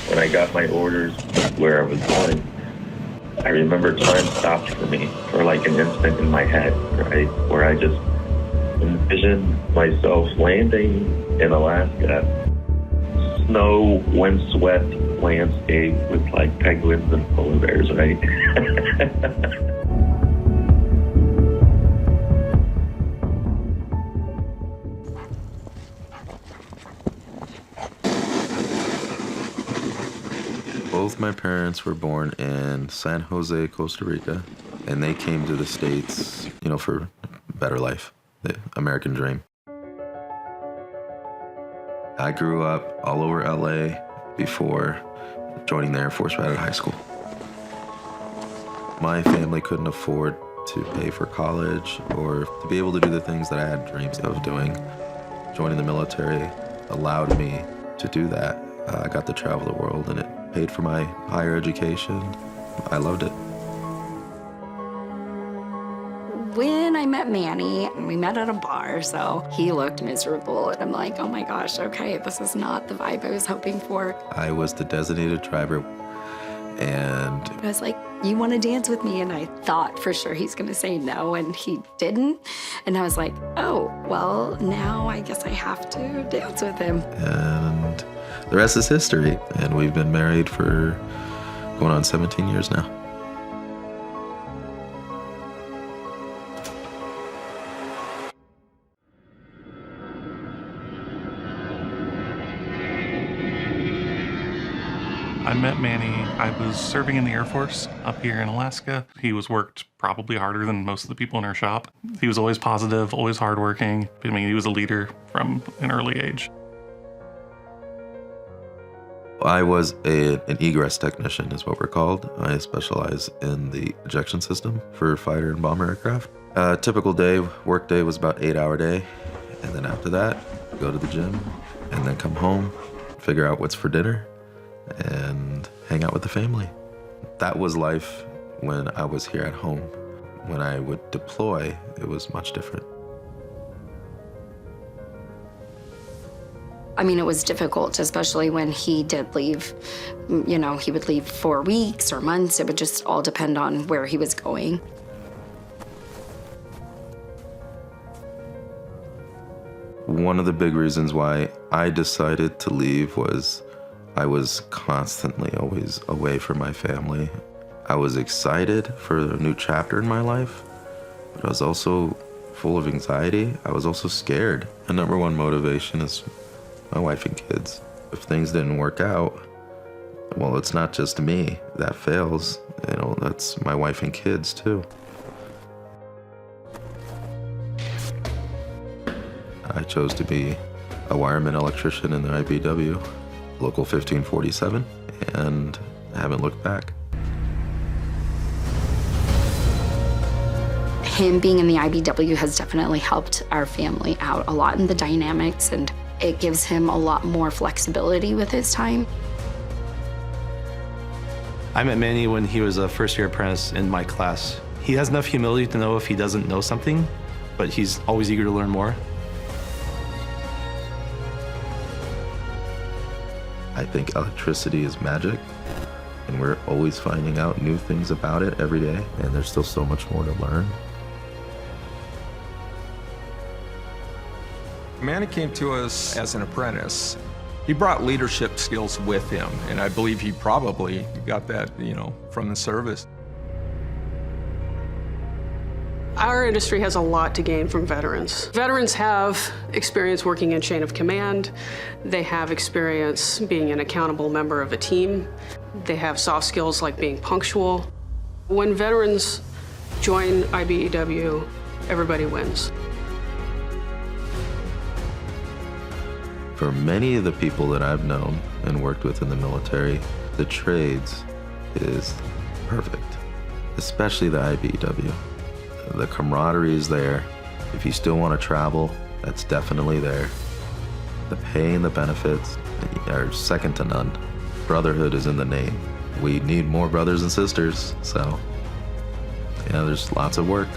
when I got my orders where I was going, I remember time stopped for me for like an instant in my head, right? Where I just envisioned myself landing in Alaska, snow, windswept landscape with like penguins and polar bears, right? Both my parents were born in San Jose, Costa Rica, and they came to the States, for better life, the American dream. I grew up all over LA before joining the Air Force right out of high school. My family couldn't afford to pay for college or to be able to do the things that I had dreams of doing. Joining the military allowed me to do that. I got to travel the world, and it paid for my higher education. I loved it. When I met Manny, we met at a bar, so he looked miserable, and I'm like, oh my gosh, okay, this is not the vibe I was hoping for. I was the designated driver, and I was like, you want to dance with me? And I thought for sure he's gonna say no, and he didn't. And I was like, oh, well, now I guess I have to dance with him. And the rest is history, and we've been married for going on 17 years now. I met Manny. I was serving in the Air Force up here in Alaska. He was worked probably harder than most of the people in our shop. He was always positive, always hardworking. I mean, he was a leader from an early age. I was an Egress Technician is what we're called. I specialize in the ejection system for fighter and bomber aircraft. A typical day, work day was about 8-hour day. And then after that, go to the gym and then come home, figure out what's for dinner, and hang out with the family. That was life when I was here at home. When I would deploy, it was much different. I mean, it was difficult, especially when he did leave. He would leave for weeks or months. It would just all depend on where he was going. One of the big reasons why I decided to leave was I was constantly always away from my family. I was excited for a new chapter in my life, but I was also full of anxiety. I was also scared. My number one motivation is my wife and kids. If things didn't work out, well, it's not just me that fails. That's my wife and kids too. I chose to be a wireman electrician in the IBEW Local 1547, and I haven't looked back. Him being in the IBEW has definitely helped our family out a lot in the dynamics, and it gives him a lot more flexibility with his time. I met Manny when he was a first-year apprentice in my class. He has enough humility to know if he doesn't know something, but he's always eager to learn more. I think electricity is magic, and we're always finding out new things about it every day, and there's still so much more to learn. Manny came to us as an apprentice. He brought leadership skills with him, and I believe he probably got that, from the service. Our industry has a lot to gain from veterans. Veterans have experience working in chain of command. They have experience being an accountable member of a team. They have soft skills like being punctual. When veterans join IBEW, everybody wins. For many of the people that I've known and worked with in the military, the trades is perfect, especially the IBEW. The camaraderie is there. If you still want to travel, that's definitely there. The pay and the benefits are second to none. Brotherhood is in the name. We need more brothers and sisters, so there's lots of work.